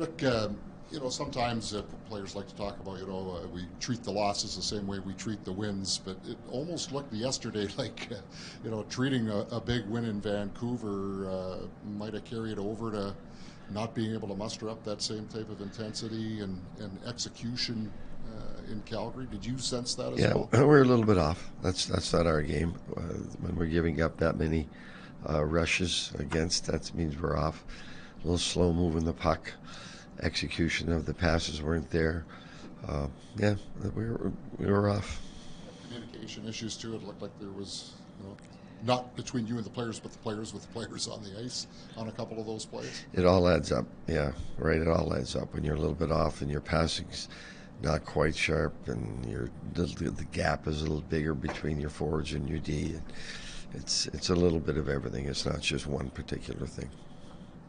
Rick, sometimes players like to talk about, we treat the losses the same way we treat the wins, but it almost looked yesterday like, treating a big win in Vancouver might have carried over to not being able to muster up that same type of intensity and execution in Calgary. Did you sense that as Yeah, well? we're a little bit off. That's not our game. When we're giving up that many rushes against, that means we're off. A little slow moving the puck. Execution of the passes weren't there. Yeah, we were off. Communication issues too. It looked like there was, not between you and the players, but the players with the players on the ice on a couple of those plays. It all adds up. Yeah, right. It all adds up when you're a little bit off and your passing's not quite sharp, and the gap is a little bigger between your forwards and your D. And it's a little bit of everything. It's not just one particular thing.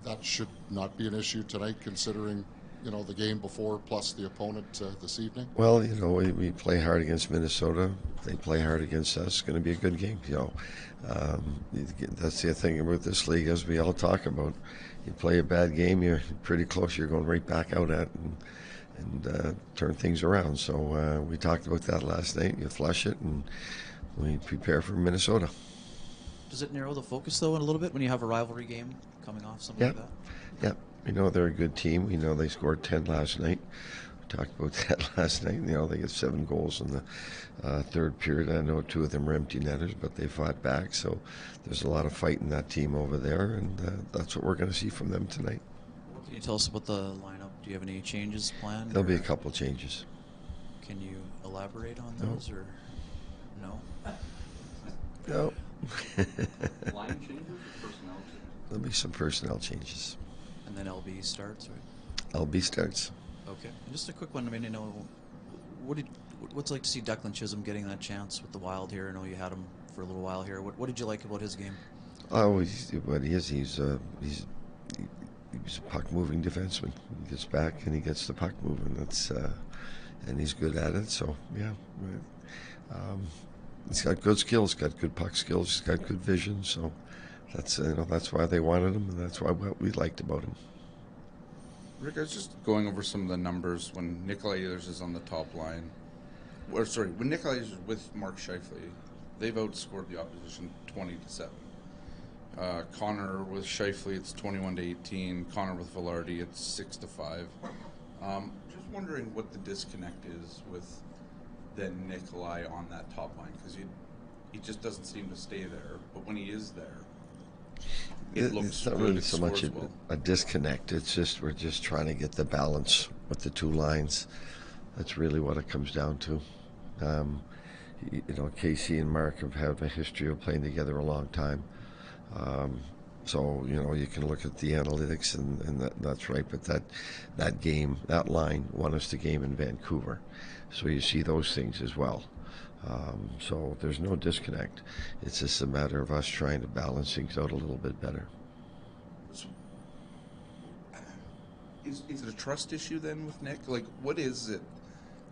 That should not be an issue tonight, considering the game before plus the opponent this evening. Well, we play hard against Minnesota. They play hard against us. It's going to be a good game. That's the thing about this league, as we all talk about. You play a bad game, you're pretty close. You're going right back out at and turn things around. So we talked about that last night. You flush it, and we prepare for Minnesota. Does it narrow the focus, though, in a little bit when you have a rivalry game coming off, something like that? Yeah. We know they're a good team. We know they scored 10 last night. We talked about that last night. They get 7 goals in the third period. I know 2 of them were empty netters, but they fought back. So there's a lot of fight in that team over there, and that's what we're going to see from them tonight. What can you tell us about the lineup? Do you have any changes planned? There'll be a couple changes. Can you elaborate on those, or no? No. Line changes or personnel changes? There'll be some personnel changes. And then LB starts, right? LB starts. Okay. And just a quick one. What's it like to see Declan Chisholm getting that chance with the Wild here? I know you had him for a little while here. What did you like about his game? Oh, what he is, he's a puck-moving defenseman. He gets back and he gets the puck moving. And he's good at it. So yeah, he's got good skills, got good puck skills, he's got good vision. So that's why they wanted him, and that's what we liked about him. Rick, I was just going over some of the numbers when Nikolaj Ehlers is on the top line. When Nikolaj is with Mark Scheifele, they've outscored the opposition 20-7. Connor with Scheifele, it's 21-18. Connor with Velarde, it's 6-5. Just wondering what the disconnect is with then Nikolaj on that top line, because he just doesn't seem to stay there. But when he is there, it's not really so much a disconnect. It's just we're just trying to get the balance with the 2 lines. That's really what it comes down to. Casey and Mark have had a history of playing together a long time. So you can look at the analytics, and that's right. But that game, that line, won us the game in Vancouver. So you see those things as well. So there's no disconnect. It's just a matter of us trying to balance things out a little bit better. Is it a trust issue then with Nick? Like, what is it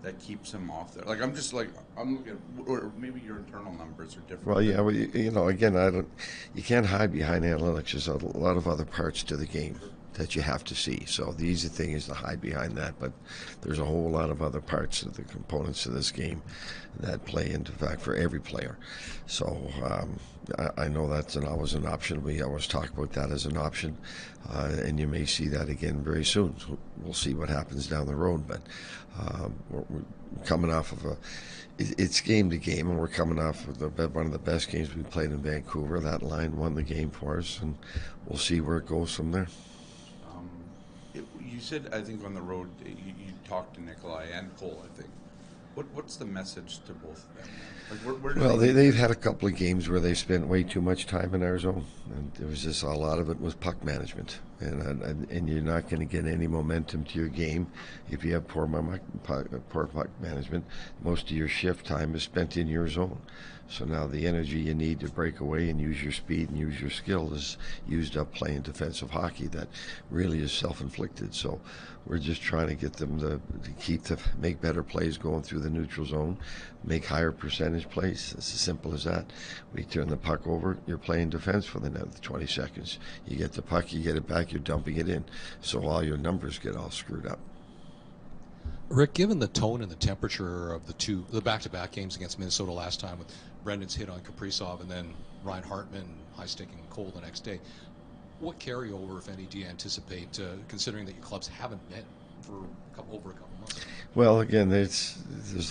that keeps him off there? Like, I'm looking at, or maybe your internal numbers are different. Well, yeah, again, you can't hide behind analytics. There's a lot of other parts to the game that you have to see. So the easy thing is to hide behind that, but there's a whole lot of other parts of the components of this game that play into fact for every player. So I know that's always an option. We always talk about that as an option, and you may see that again very soon. So we'll see what happens down the road, but we're coming off of it's game to game, and we're coming off of one of the best games we played in Vancouver. That line won the game for us, and we'll see where it goes from there. You said, I think, on the road, you talked to Nikolaj and Cole, I think. What's the message to both of them? Like, where they've had a couple of games where they spent way too much time in our zone, and there was just a lot of it was puck management, and you're not going to get any momentum to your game if you have poor puck management. Most of your shift time is spent in your zone. So now the energy you need to break away and use your speed and use your skill is used up playing defensive hockey that really is self-inflicted. So we're just trying to get them to make better plays going through the neutral zone, make higher percentage plays. It's as simple as that. We turn the puck over, you're playing defense for the 20 seconds. You get the puck, you get it back, back, you're dumping it in. So all your numbers get all screwed up. Rick, given the tone and the temperature of the back-to-back games against Minnesota last time with Brendan's hit on Kaprizov and then Ryan Hartman high-sticking Cole the next day, what carryover, if any, do you anticipate, considering that your clubs haven't met for over a couple months? Well, again, there's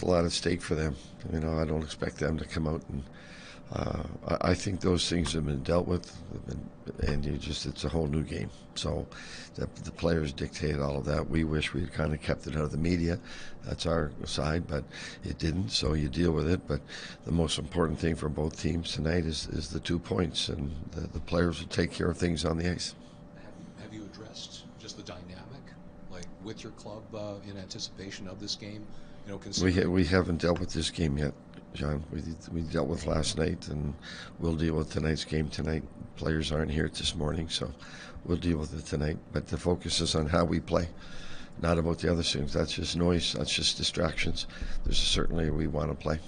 a lot at stake for them. I don't expect them to come out and. I think those things have been dealt with, and it's a whole new game. So the players dictate all of that. We wish we'd kind of kept it out of the media. That's our side, but it didn't, so you deal with it. But the most important thing for both teams tonight is the 2 points, and the players will take care of things on the ice. Have you addressed just the dynamic, like with your club in anticipation of this game? We haven't dealt with this game yet, John. We dealt with last night, and we'll deal with tonight's game tonight. Players aren't here this morning, so we'll deal with it tonight. But the focus is on how we play, not about the other things. That's just noise. That's just distractions. There's certainly we want to play.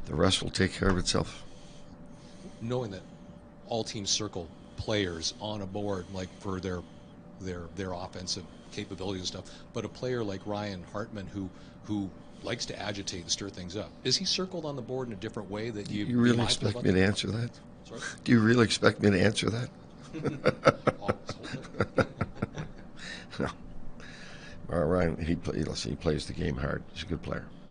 The rest will take care of itself. Knowing that all teams circle players on a board, like for their offensive capabilities and stuff, but a player like Ryan Hartman who likes to agitate and stir things up. Is he circled on the board in a different way that you really expect me to answer that? Sorry? Do you really expect me to answer that? No. Ryan, he plays the game hard. He's a good player.